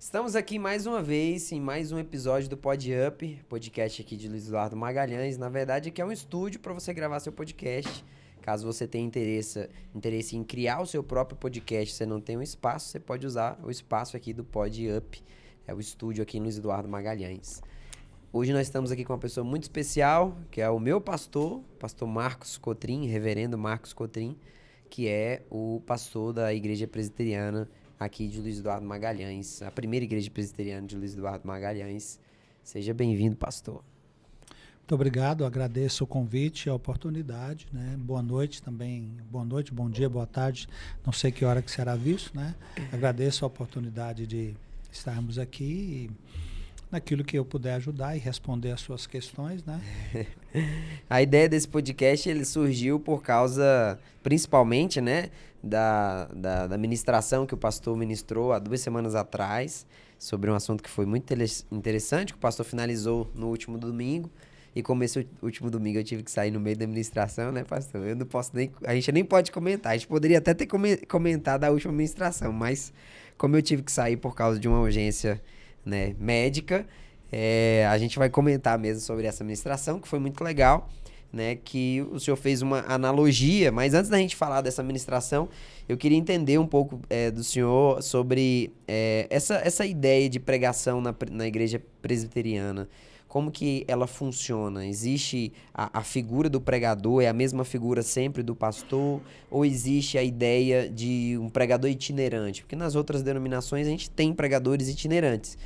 Estamos aqui mais uma vez, em mais um episódio do Pod Up, podcast aqui de Luiz Eduardo Magalhães. Na verdade, aqui é um estúdio para você gravar seu podcast. Caso você tenha interesse em criar o seu próprio podcast, você não tem um espaço, você pode usar o espaço aqui do Pod Up. É o estúdio aqui em Luiz Eduardo Magalhães. Hoje nós estamos aqui com uma pessoa muito especial, que é o meu pastor Marcos Cotrim, reverendo Marcos Cotrim, que é o pastor da Igreja Presbiteriana aqui de Luiz Eduardo Magalhães, a primeira igreja presbiteriana de Luiz Eduardo Magalhães. Seja bem-vindo, pastor. Muito obrigado, agradeço o convite e a oportunidade, né? Boa noite também, boa noite, bom dia, boa tarde, não sei que hora que será visto, né? Agradeço a oportunidade de estarmos aqui e naquilo que eu puder ajudar e responder as suas questões, né? A ideia desse podcast, ele surgiu por causa, principalmente, né, da ministração que o pastor ministrou há 2 semanas atrás, sobre um assunto que foi muito interessante, que o pastor finalizou no último domingo. E como esse último domingo eu tive que sair no meio da ministração, né, pastor? Eu não posso nem... A gente nem pode comentar. A gente poderia até ter comentado a última ministração, mas como eu tive que sair por causa de uma urgência, né, médica, a gente vai comentar mesmo sobre essa ministração, que foi muito legal, né, que o senhor fez uma analogia, mas antes da gente falar dessa ministração, eu queria entender um pouco do senhor sobre essa ideia de pregação na igreja presbiteriana. Como que ela funciona? Existe a figura do pregador, é a mesma figura sempre do pastor? Ou existe a ideia de um pregador itinerante? Porque nas outras denominações a gente tem pregadores itinerantes,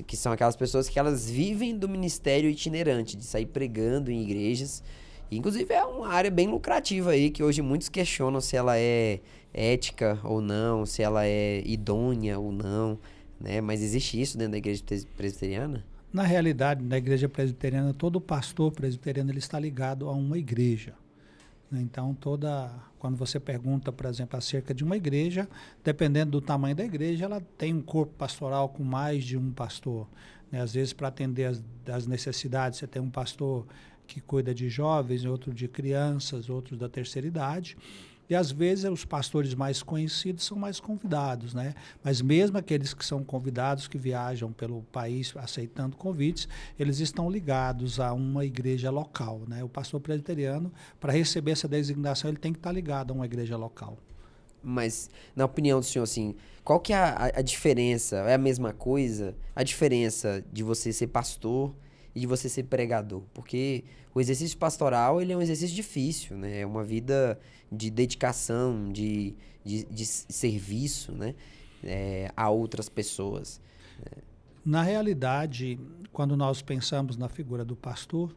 que são aquelas pessoas que elas vivem do ministério itinerante, de sair pregando em igrejas. Inclusive é uma área bem lucrativa aí, que hoje muitos questionam se ela é ética ou não, se ela é idônea ou não, né? Mas existe isso dentro da igreja presbiteriana? Na realidade, na igreja presbiteriana, todo pastor presbiteriano ele está ligado a uma igreja. Então, quando você pergunta, por exemplo, acerca de uma igreja, dependendo do tamanho da igreja, ela tem um corpo pastoral com mais de um pastor, né? Às vezes, para atender as necessidades, você tem um pastor que cuida de jovens, outro de crianças, outro da terceira idade. E às vezes os pastores mais conhecidos são mais convidados, né? Mas mesmo aqueles que são convidados, que viajam pelo país aceitando convites, eles estão ligados a uma igreja local, né? O pastor presbiteriano, para receber essa designação, ele tem que estar ligado a uma igreja local. Mas, na opinião do senhor, assim, qual que é a diferença? É a mesma coisa? A diferença de você ser pastor e de você ser pregador? Porque o exercício pastoral, ele é um exercício difícil, né? É uma vida de dedicação, de serviço, né? A outras pessoas. Na realidade, quando nós pensamos na figura do pastor,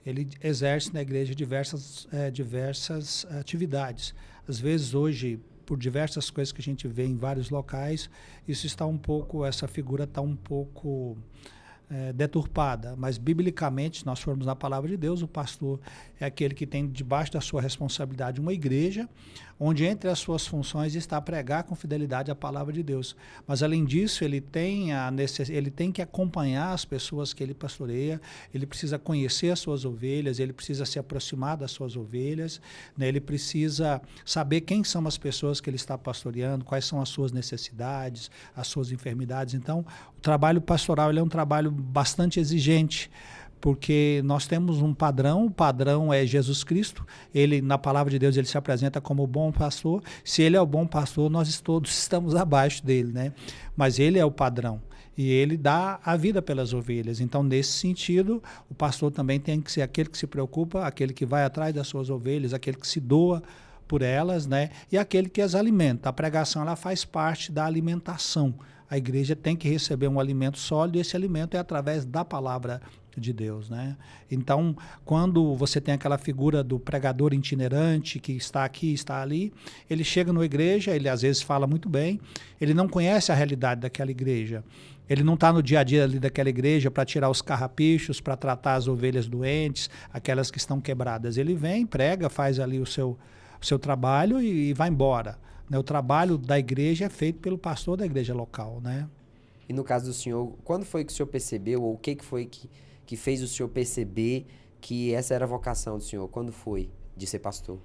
ele exerce na igreja diversas atividades. Às vezes, hoje, por diversas coisas que a gente vê em vários locais, essa figura está um pouco deturpada, mas biblicamente, se nós formos na palavra de Deus, o pastor é aquele que tem debaixo da sua responsabilidade uma igreja, onde entre as suas funções está pregar com fidelidade a palavra de Deus. Mas além disso, ele tem que acompanhar as pessoas que ele pastoreia, ele precisa conhecer as suas ovelhas, ele precisa se aproximar das suas ovelhas, né? Ele precisa saber quem são as pessoas que ele está pastoreando, quais são as suas necessidades, as suas enfermidades. Então, o trabalho pastoral ele é um trabalho bastante exigente, porque nós temos um padrão, o padrão é Jesus Cristo, ele, na palavra de Deus, ele se apresenta como o bom pastor. Se ele é o bom pastor, nós todos estamos abaixo dele, né? Mas ele é o padrão e ele dá a vida pelas ovelhas. Então, nesse sentido, o pastor também tem que ser aquele que se preocupa, aquele que vai atrás das suas ovelhas, aquele que se doa por elas, né? E aquele que as alimenta. A pregação ela faz parte da alimentação. A igreja tem que receber um alimento sólido e esse alimento é através da palavra de Deus, né? Então, quando você tem aquela figura do pregador itinerante que está aqui, está ali, ele chega numa igreja, ele às vezes fala muito bem, ele não conhece a realidade daquela igreja, ele não está no dia a dia ali daquela igreja para tirar os carrapichos, para tratar as ovelhas doentes, aquelas que estão quebradas. Ele vem, prega, faz ali o seu trabalho e vai embora. O trabalho da igreja é feito pelo pastor da igreja local, né? E no caso do senhor, quando foi que o senhor percebeu, ou o que foi que fez o senhor perceber que essa era a vocação do senhor? Quando foi de ser pastor?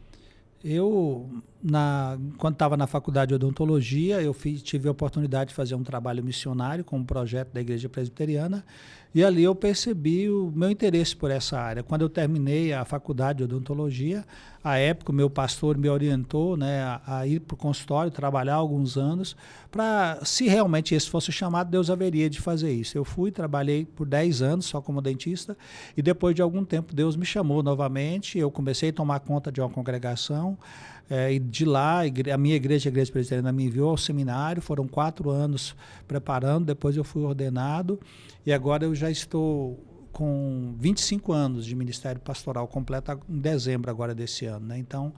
Quando estava na faculdade de odontologia, tive a oportunidade de fazer um trabalho missionário com um projeto da Igreja Presbiteriana, e ali eu percebi o meu interesse por essa área. Quando eu terminei a faculdade de odontologia, à época o meu pastor me orientou, né, a ir para o consultório, trabalhar alguns anos, para, se realmente esse fosse o chamado, Deus haveria de fazer isso. Eu fui, trabalhei por 10 anos só como dentista, e depois de algum tempo Deus me chamou novamente, eu comecei a tomar conta de uma congregação, e de lá, a minha igreja, a Igreja Presbiteriana, me enviou ao seminário, foram 4 anos preparando, depois eu fui ordenado, e agora eu já estou com 25 anos de ministério pastoral, completa em dezembro agora desse ano, né? Então,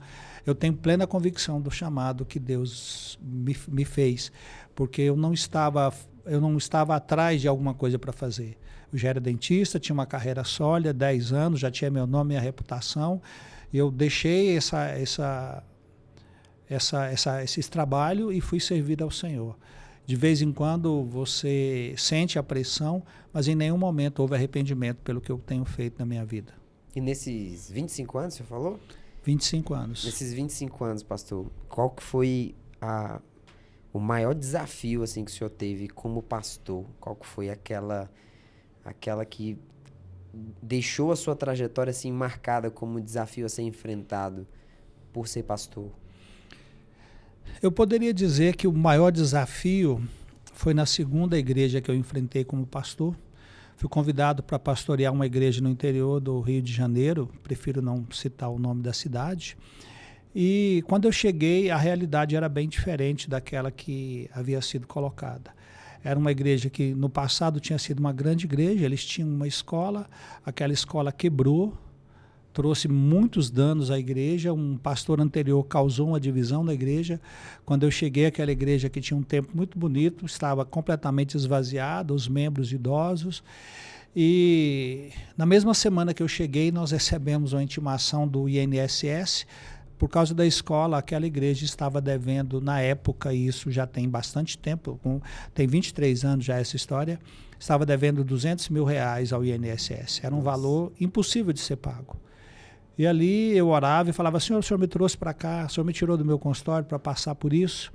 eu tenho plena convicção do chamado que Deus me fez, porque eu não estava atrás de alguma coisa para fazer. Eu já era dentista, tinha uma carreira sólida, 10 anos, já tinha meu nome e a reputação, e eu deixei esse trabalho e fui servir ao Senhor. De vez em quando você sente a pressão, mas em nenhum momento houve arrependimento pelo que eu tenho feito na minha vida. E nesses 25 anos, você falou? 25 anos. Nesses 25 anos, pastor, qual que foi o maior desafio assim, que o senhor teve como pastor? Qual que foi aquela que deixou a sua trajetória assim, marcada como desafio a ser enfrentado por ser pastor? Eu poderia dizer que o maior desafio foi na segunda igreja que eu enfrentei como pastor. Fui convidado para pastorear uma igreja no interior do Rio de Janeiro, prefiro não citar o nome da cidade. E quando eu cheguei, a realidade era bem diferente daquela que havia sido colocada. Era uma igreja que no passado tinha sido uma grande igreja, eles tinham uma escola, aquela escola quebrou, trouxe muitos danos à igreja, um pastor anterior causou uma divisão na igreja. Quando eu cheguei àquela igreja que tinha um templo muito bonito, estava completamente esvaziada, os membros idosos. E na mesma semana que eu cheguei, nós recebemos uma intimação do INSS. Por causa da escola, aquela igreja estava devendo, na época, e isso já tem bastante tempo, tem 23 anos já essa história, estava devendo R$200 mil ao INSS. Era um valor impossível de ser pago. E ali eu orava e falava, Senhor, o Senhor me trouxe para cá, o Senhor me tirou do meu consultório para passar por isso.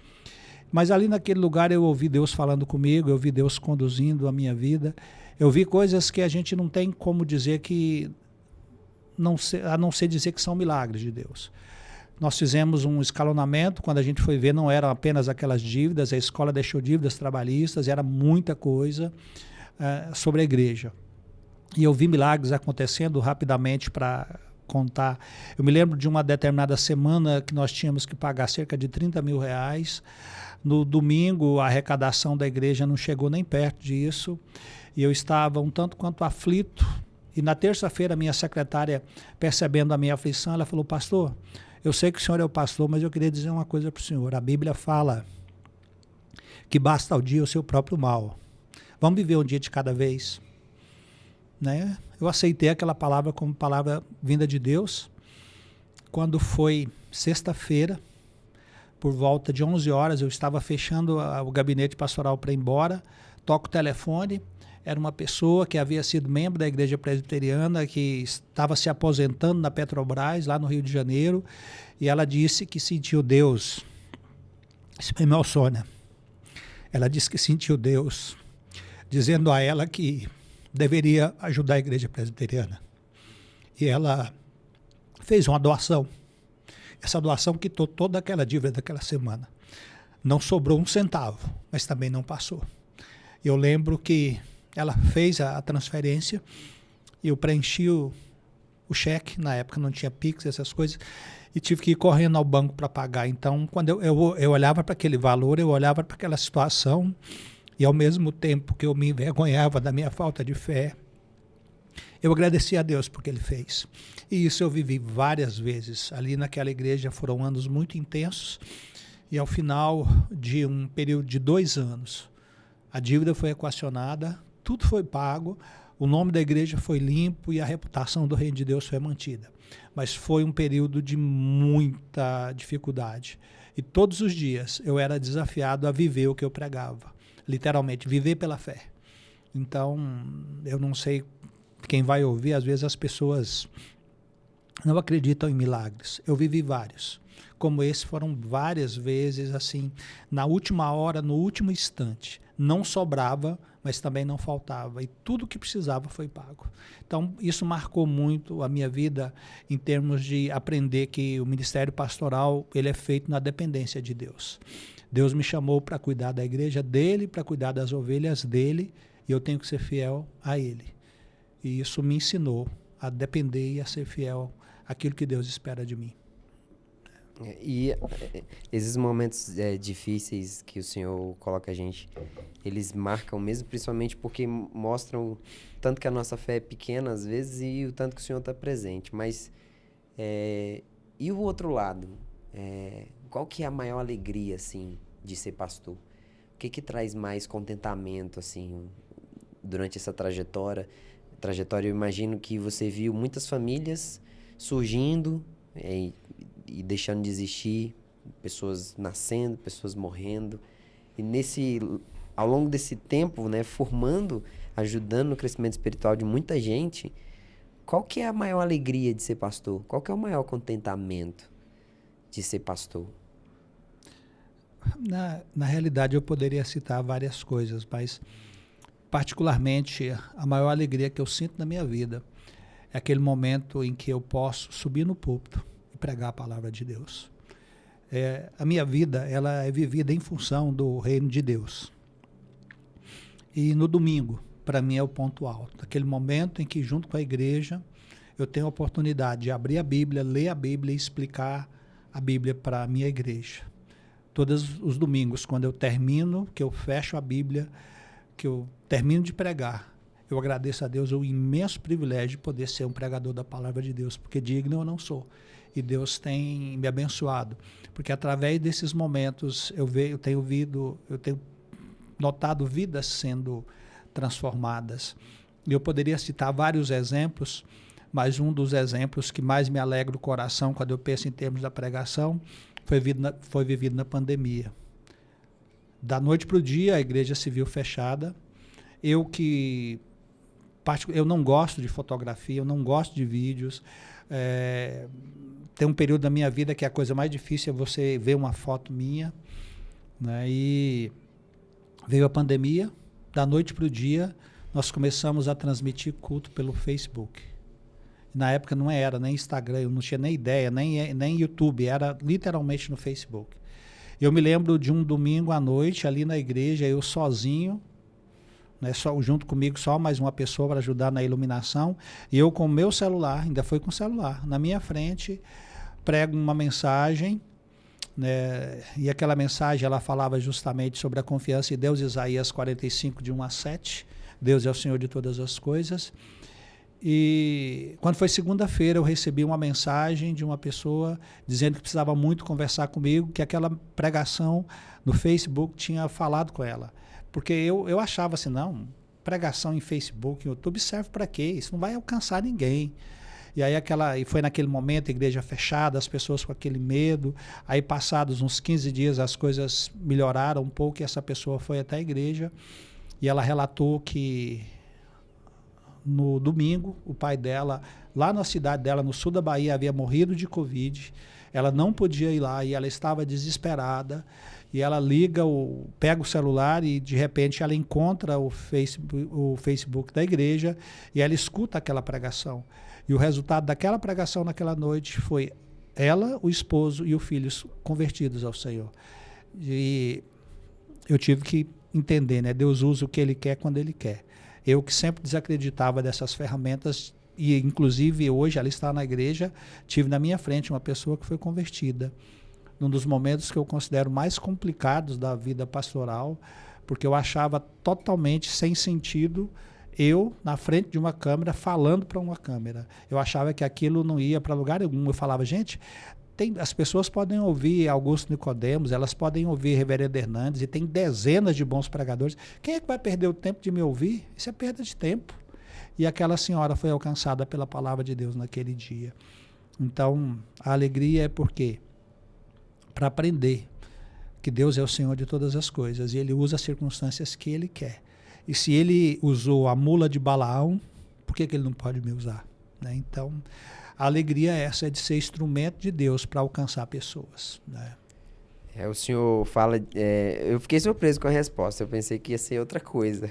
Mas ali naquele lugar eu ouvi Deus falando comigo, eu ouvi Deus conduzindo a minha vida. Eu vi coisas que a gente não tem como dizer a não ser dizer que são milagres de Deus. Nós fizemos um escalonamento, quando a gente foi ver não eram apenas aquelas dívidas, a escola deixou dívidas trabalhistas, era muita coisa sobre a igreja. E eu vi milagres acontecendo rapidamente para contar. Eu me lembro de uma determinada semana que nós tínhamos que pagar cerca de R$30 mil. No domingo, a arrecadação da igreja não chegou nem perto disso. E eu estava um tanto quanto aflito. E na terça-feira, a minha secretária, percebendo a minha aflição, ela falou, pastor, eu sei que o senhor é o pastor, mas eu queria dizer uma coisa para o senhor. A Bíblia fala que basta ao dia o seu próprio mal. Vamos viver um dia de cada vez. Né? Eu aceitei aquela palavra como palavra vinda de Deus. Quando foi sexta-feira, por volta de 11 horas, eu estava fechando o gabinete pastoral para ir embora, toco o telefone, era uma pessoa que havia sido membro da Igreja Presbiteriana, que estava se aposentando na Petrobras, lá no Rio de Janeiro, e ela disse que sentiu Deus. Isso é meu Sônia. Ela disse que sentiu Deus, dizendo a ela que deveria ajudar a Igreja Presbiteriana. E ela fez uma doação. Essa doação quitou toda aquela dívida daquela semana. Não sobrou um centavo, mas também não passou. Eu lembro que ela fez a transferência, eu preenchi o cheque, na época não tinha Pix, essas coisas, e tive que ir correndo ao banco para pagar. Então, quando eu olhava para aquele valor, eu olhava para aquela situação, e ao mesmo tempo que eu me envergonhava da minha falta de fé, eu agradecia a Deus por que Ele fez. E isso eu vivi várias vezes. Ali naquela igreja foram anos muito intensos, e ao final de um período de 2 anos, a dívida foi equacionada, tudo foi pago, o nome da igreja foi limpo e a reputação do Reino de Deus foi mantida. Mas foi um período de muita dificuldade. E todos os dias eu era desafiado a viver o que eu pregava. Literalmente, viver pela fé. Então, eu não sei quem vai ouvir, às vezes as pessoas não acreditam em milagres. Eu vivi vários. como esse foram várias vezes, assim, na última hora, no último instante. Não sobrava, mas também não faltava. E tudo que precisava foi pago. Então, isso marcou muito a minha vida em termos de aprender que o ministério pastoral ele é feito na dependência de Deus. Deus me chamou para cuidar da igreja dele, para cuidar das ovelhas dele, e eu tenho que ser fiel a ele. E isso me ensinou a depender e a ser fiel àquilo que Deus espera de mim. E esses momentos difíceis que o Senhor coloca a gente, eles marcam mesmo, principalmente porque mostram tanto que a nossa fé é pequena às vezes e o tanto que o Senhor está presente. Mas e o outro lado? Qual que é a maior alegria, assim, de ser pastor? O que traz mais contentamento, assim, durante essa trajetória? Eu imagino que você viu muitas famílias surgindo e deixando de existir, pessoas nascendo, pessoas morrendo. E ao longo desse tempo, né, formando, ajudando no crescimento espiritual de muita gente, qual que é a maior alegria de ser pastor? Qual que é o maior contentamento de ser pastor? Na realidade, eu poderia citar várias coisas, mas particularmente a maior alegria que eu sinto na minha vida é aquele momento em que eu posso subir no púlpito e pregar a palavra de Deus. A minha vida ela é vivida em função do reino de Deus. E no domingo, para mim, é o ponto alto. Aquele momento em que, junto com a igreja, eu tenho a oportunidade de abrir a Bíblia, ler a Bíblia e explicar a Bíblia para a minha igreja. Todos os domingos, quando eu termino, que eu fecho a Bíblia, que eu termino de pregar, eu agradeço a Deus o imenso privilégio de poder ser um pregador da palavra de Deus, porque digno eu não sou. E Deus tem me abençoado, porque através desses momentos eu tenho notado vidas sendo transformadas. Eu poderia citar vários exemplos, mas um dos exemplos que mais me alegra o coração quando eu penso em termos da pregação foi vivido na pandemia. Da noite para o dia, a igreja se viu fechada. Eu não gosto de fotografia, eu não gosto de vídeos. Tem um período da minha vida que a coisa mais difícil é você ver uma foto minha, né? E veio a pandemia, da noite para o dia, nós começamos a transmitir culto pelo Facebook. Na época não era nem Instagram, eu não tinha nem ideia, nem YouTube, era literalmente no Facebook. Eu me lembro de um domingo à noite, ali na igreja, eu sozinho, né, junto comigo só mais uma pessoa para ajudar na iluminação, e eu com o meu celular, ainda foi com o celular, na minha frente, prego uma mensagem, né, e aquela mensagem ela falava justamente sobre a confiança em Deus, Isaías 45, de 1 a 7, Deus é o Senhor de todas as coisas. E quando foi segunda-feira eu recebi uma mensagem de uma pessoa dizendo que precisava muito conversar comigo, que aquela pregação no Facebook tinha falado com ela. Porque eu achava assim, não, pregação em Facebook, em YouTube serve para quê? Isso não vai alcançar ninguém. E foi naquele momento, a igreja fechada, as pessoas com aquele medo. Aí passados uns 15 dias as coisas melhoraram um pouco e essa pessoa foi até a igreja e ela relatou que no domingo, o pai dela, lá na cidade dela, no sul da Bahia, havia morrido de Covid. Ela não podia ir lá e ela estava desesperada. E ela pega o celular e, de repente, ela encontra o Facebook da igreja e ela escuta aquela pregação. E o resultado daquela pregação naquela noite foi ela, o esposo e o filho convertidos ao Senhor. E eu tive que entender, né? Deus usa o que Ele quer quando Ele quer. Eu que sempre desacreditava dessas ferramentas, e inclusive hoje ela está na igreja, tive na minha frente uma pessoa que foi convertida. Num dos momentos que eu considero mais complicados da vida pastoral, porque eu achava totalmente sem sentido eu, na frente de uma câmera, falando para uma câmera. Eu achava que aquilo não ia para lugar nenhum. Eu falava, gente, as pessoas podem ouvir Augusto Nicodemos, elas podem ouvir Reverendo Hernandes, e tem dezenas de bons pregadores. Quem é que vai perder o tempo de me ouvir? Isso é perda de tempo. E aquela senhora foi alcançada pela palavra de Deus naquele dia. Então, a alegria é porque para aprender que Deus é o Senhor de todas as coisas e Ele usa as circunstâncias que Ele quer. E se Ele usou a mula de Balaão, por que Ele não pode me usar? Né? Então, a alegria é essa, é de ser instrumento de Deus para alcançar pessoas, né? O senhor fala... eu fiquei surpreso com a resposta. Eu pensei que ia ser outra coisa.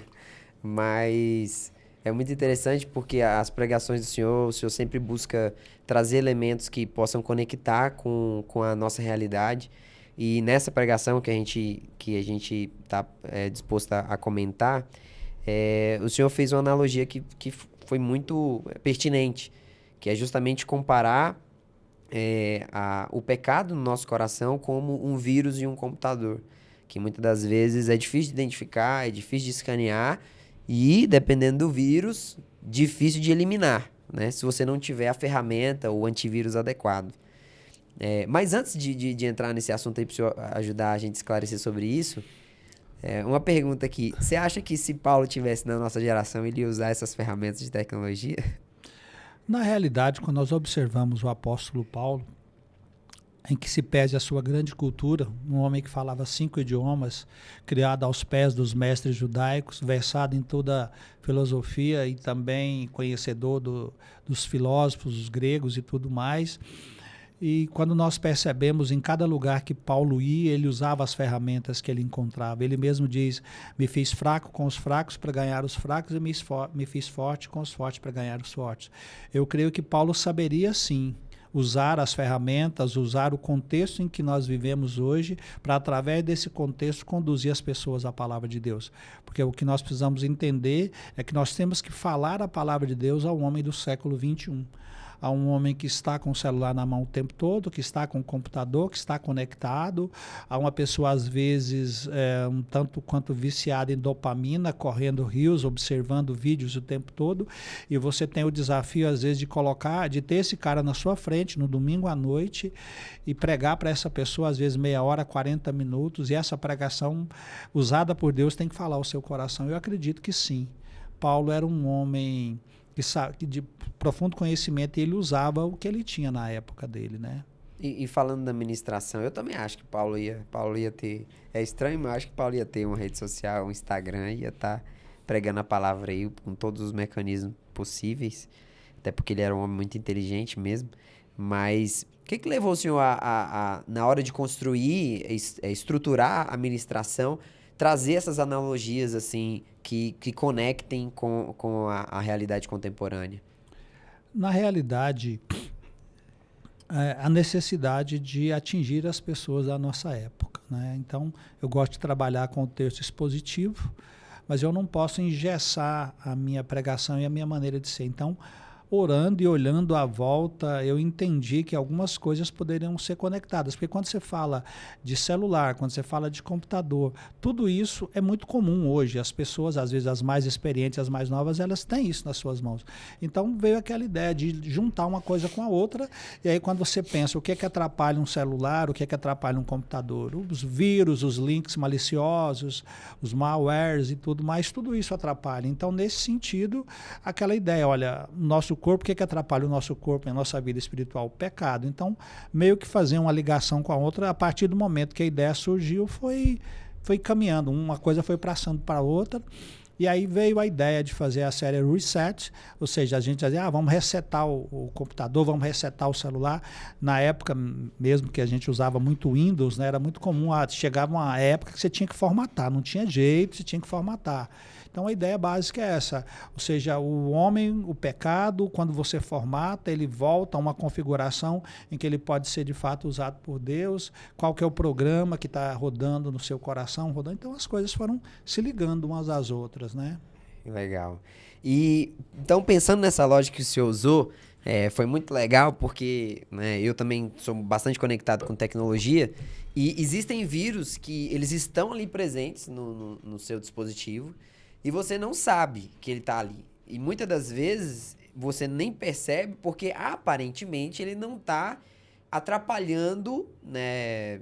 Mas é muito interessante porque as pregações do senhor, o senhor sempre busca trazer elementos que possam conectar com a nossa realidade. E nessa pregação que a gente está disposto a comentar, o senhor fez uma analogia que foi muito pertinente, que é justamente comparar o pecado no nosso coração como um vírus em um computador, que muitas das vezes é difícil de identificar, é difícil de escanear e, dependendo do vírus, difícil de eliminar, né? Se você não tiver a ferramenta ou o antivírus adequado. Mas antes de entrar nesse assunto aí, para o senhor ajudar a gente a esclarecer sobre isso, uma pergunta aqui. Você acha que se Paulo tivesse na nossa geração, ele ia usar essas ferramentas de tecnologia? Na realidade, quando nós observamos o apóstolo Paulo, em que se pese a sua grande cultura, um homem que falava 5 idiomas, criado aos pés dos mestres judaicos, versado em toda filosofia e também conhecedor dos filósofos, os gregos e tudo mais. E quando nós percebemos em cada lugar que Paulo ia, ele usava as ferramentas que ele encontrava. Ele mesmo diz, me fiz fraco com os fracos para ganhar os fracos e me fiz forte com os fortes para ganhar os fortes. Eu creio que Paulo saberia sim usar as ferramentas, usar o contexto em que nós vivemos hoje, para através desse contexto conduzir as pessoas à palavra de Deus. Porque o que nós precisamos entender é que nós temos que falar a palavra de Deus ao homem do século XXI. A um homem que está com o celular na mão o tempo todo, que está com o computador, que está conectado, a uma pessoa às vezes um tanto quanto viciada em dopamina, correndo rios, observando vídeos o tempo todo, e você tem o desafio às vezes de ter esse cara na sua frente no domingo à noite e pregar para essa pessoa às vezes meia hora, 40 minutos, e essa pregação usada por Deus tem que falar ao seu coração. Eu acredito que sim. Paulo era um homem de profundo conhecimento, e ele usava o que ele tinha na época dele, né? E falando da ministração, eu também acho que Paulo ia ter... É estranho, mas eu acho que Paulo ia ter uma rede social, um Instagram, ia estar pregando a palavra aí com todos os mecanismos possíveis, até porque ele era um homem muito inteligente mesmo. Mas o que levou o senhor na hora de construir, estruturar a ministração, trazer essas analogias assim que conectem com a realidade contemporânea? Na realidade, a necessidade de atingir as pessoas da nossa época, né? Então, eu gosto de trabalhar com o texto expositivo, mas eu não posso engessar a minha pregação e a minha maneira de ser. Então, orando e olhando à volta, eu entendi que algumas coisas poderiam ser conectadas. Porque quando você fala de celular, quando você fala de computador, tudo isso é muito comum hoje. As pessoas, às vezes as mais experientes, as mais novas, elas têm isso nas suas mãos. Então veio aquela ideia de juntar uma coisa com a outra, e aí quando você pensa o que é que atrapalha um celular, o que é que atrapalha um computador, os vírus, os links maliciosos, os malwares e tudo mais, tudo isso atrapalha. Então, nesse sentido, aquela ideia, olha, nosso corpo, o que atrapalha o nosso corpo e a nossa vida espiritual? O pecado. Então, meio que fazer uma ligação com a outra, a partir do momento que a ideia surgiu, foi caminhando, uma coisa foi passando para a outra, e aí veio a ideia de fazer a série Reset, ou seja, a gente dizia, vamos resetar o computador, vamos resetar o celular. Na época mesmo que a gente usava muito Windows, né, era muito comum, chegava uma época que você tinha que formatar, não tinha jeito, você tinha que formatar. Então a ideia básica é essa, ou seja, o homem, o pecado, quando você formata, ele volta a uma configuração em que ele pode ser de fato usado por Deus, qual que é o programa que está rodando no seu coração, então as coisas foram se ligando umas às outras, né? Legal. E então, pensando nessa lógica que o senhor usou, foi muito legal porque, né, eu também sou bastante conectado com tecnologia, e existem vírus que eles estão ali presentes no seu dispositivo, e você não sabe que ele está ali. E muitas das vezes você nem percebe porque aparentemente ele não está atrapalhando, né,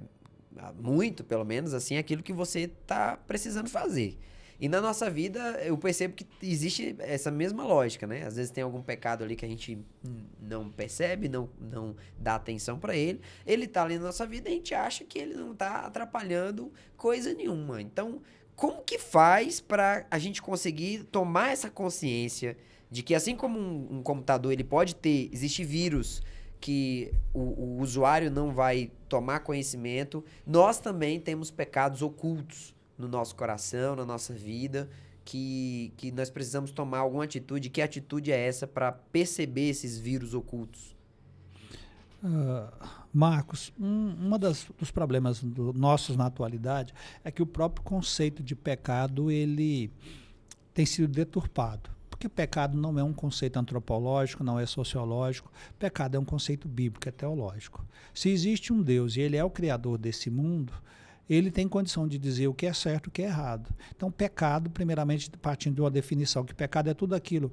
muito, pelo menos, assim, aquilo que você está precisando fazer. E na nossa vida eu percebo que existe essa mesma lógica, né? Às vezes tem algum pecado ali que a gente não percebe, não dá atenção para ele. Ele está ali na nossa vida e a gente acha que ele não está atrapalhando coisa nenhuma. Então, como que faz para a gente conseguir tomar essa consciência de que assim como um computador ele pode ter, existe vírus que o usuário não vai tomar conhecimento, nós também temos pecados ocultos no nosso coração, na nossa vida, que nós precisamos tomar alguma atitude. Que atitude é essa para perceber esses vírus ocultos? Marcos, dos problemas nossos na atualidade é que o próprio conceito de pecado ele tem sido deturpado. Porque pecado não é um conceito antropológico, não é sociológico. Pecado é um conceito bíblico, é teológico. Se existe um Deus e ele é o criador desse mundo, ele tem condição de dizer o que é certo e o que é errado. Então, pecado, primeiramente, partindo de uma definição, que pecado é tudo aquilo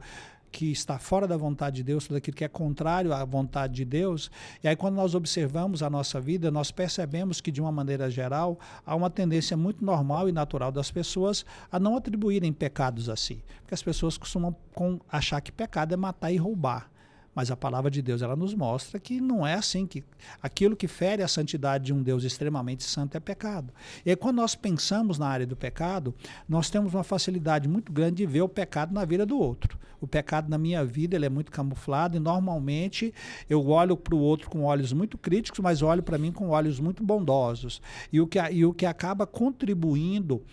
que está fora da vontade de Deus, tudo aquilo que é contrário à vontade de Deus. E aí, quando nós observamos a nossa vida, nós percebemos que, de uma maneira geral, há uma tendência muito normal e natural das pessoas a não atribuírem pecados a si. Porque as pessoas costumam achar que pecado é matar e roubar. Mas a palavra de Deus ela nos mostra que não é assim, que aquilo que fere a santidade de um Deus extremamente santo é pecado. E aí, quando nós pensamos na área do pecado, nós temos uma facilidade muito grande de ver o pecado na vida do outro. O pecado na minha vida ele é muito camuflado e normalmente eu olho para o outro com olhos muito críticos, mas olho para mim com olhos muito bondosos. E o que acaba contribuindo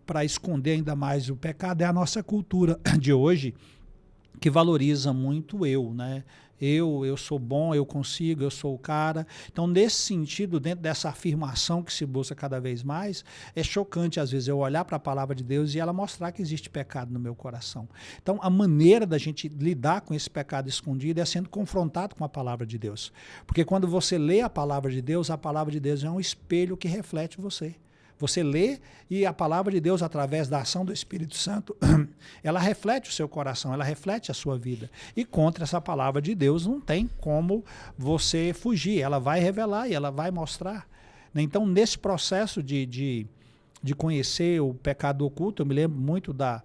para esconder ainda mais o pecado é a nossa cultura de hoje, que valoriza muito eu, né? Eu sou bom, eu consigo, eu sou o cara. Então, nesse sentido, dentro dessa afirmação que se busca cada vez mais, é chocante, às vezes, eu olhar para a palavra de Deus e ela mostrar que existe pecado no meu coração. Então, a maneira da gente lidar com esse pecado escondido é sendo confrontado com a palavra de Deus. Porque quando você lê a palavra de Deus é um espelho que reflete você. Você lê e a palavra de Deus, através da ação do Espírito Santo, ela reflete o seu coração, ela reflete a sua vida. E contra essa palavra de Deus não tem como você fugir, ela vai revelar e ela vai mostrar. Então, nesse processo de conhecer o pecado oculto, eu me lembro muito da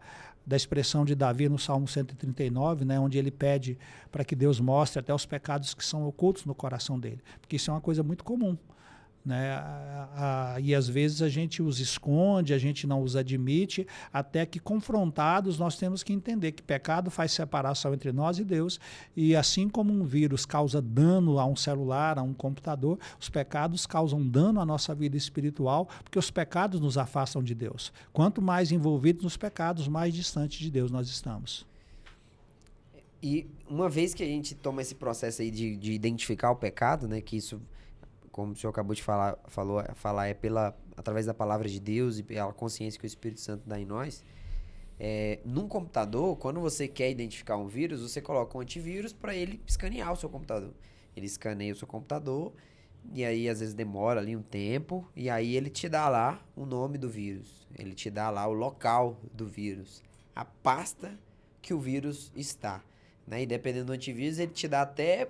expressão de Davi no Salmo 139, né, onde ele pede para que Deus mostre até os pecados que são ocultos no coração dele, porque isso é uma coisa muito comum. Né? E às vezes a gente os esconde, a gente não os admite, até que confrontados nós temos que entender que pecado faz separação entre nós e Deus, e assim como um vírus causa dano a um celular, a um computador, os pecados causam dano à nossa vida espiritual, porque os pecados nos afastam de Deus. Quanto mais envolvidos nos pecados, mais distante de Deus nós estamos. E uma vez que a gente toma esse processo aí de identificar o pecado, né, que isso, como o senhor acabou de falar é através da palavra de Deus e pela consciência que o Espírito Santo dá em nós. Num computador, quando você quer identificar um vírus, você coloca um antivírus para ele escanear o seu computador. Ele escaneia o seu computador e aí às vezes demora ali um tempo e aí ele te dá lá o nome do vírus. Ele te dá lá o local do vírus, a pasta que o vírus está. Né? E dependendo do antivírus, ele te dá até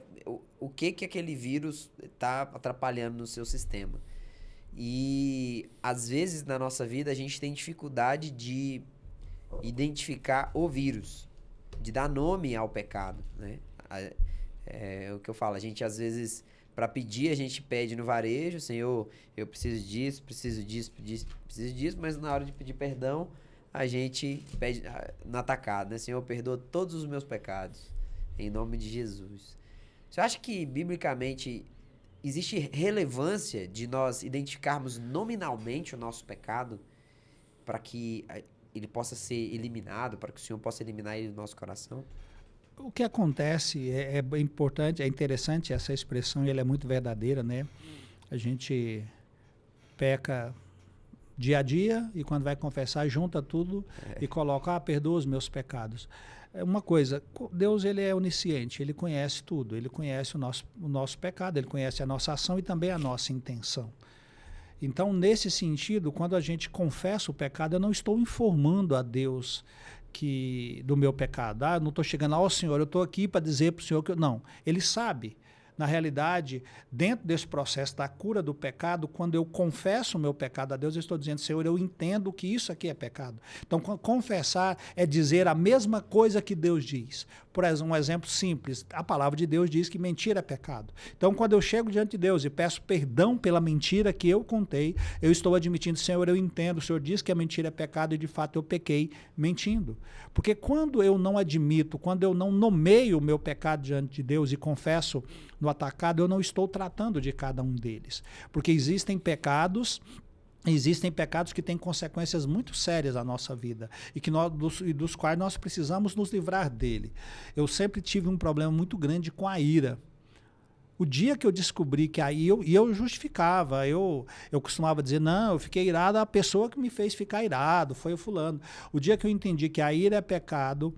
o que aquele vírus está atrapalhando no seu sistema. E às vezes na nossa vida a gente tem dificuldade de identificar o vírus, de dar nome ao pecado. Né? É o que eu falo, a gente às vezes, para pedir, a gente pede no varejo, Senhor, eu preciso disso, preciso disso, mas na hora de pedir perdão, a gente pede no atacado, né? Senhor, perdoa todos os meus pecados, em nome de Jesus. Você acha que, biblicamente, existe relevância de nós identificarmos nominalmente o nosso pecado para que ele possa ser eliminado, para que o Senhor possa eliminar ele do nosso coração? O que acontece é importante, é interessante essa expressão e ela é muito verdadeira, né? A gente peca dia a dia e quando vai confessar junta tudo e coloca, perdoa os meus pecados. Uma coisa, Deus ele é onisciente, ele conhece tudo, ele conhece o nosso pecado, ele conhece a nossa ação e também a nossa intenção. Então, nesse sentido, quando a gente confessa o pecado, eu não estou informando a Deus do meu pecado. Eu não estou chegando, Senhor, eu estou aqui para dizer para o Senhor que não. Ele sabe Na realidade, dentro desse processo da cura do pecado, quando eu confesso o meu pecado a Deus, eu estou dizendo, Senhor, eu entendo que isso aqui é pecado. Então, confessar é dizer a mesma coisa que Deus diz. Por exemplo, um exemplo simples, a palavra de Deus diz que mentira é pecado. Então, quando eu chego diante de Deus e peço perdão pela mentira que eu contei, eu estou admitindo, Senhor, eu entendo, o Senhor diz que a mentira é pecado e de fato eu pequei mentindo. Porque quando eu não admito, quando eu não nomeio o meu pecado diante de Deus e confesso no atacado, eu não estou tratando de cada um deles. Porque existem pecados que têm consequências muito sérias na nossa vida e dos quais nós precisamos nos livrar dele. Eu sempre tive um problema muito grande com a ira. O dia que eu descobri que eu justificava, eu costumava dizer, não, eu fiquei irado, a pessoa que me fez ficar irado foi o fulano. O dia que eu entendi que a ira é pecado,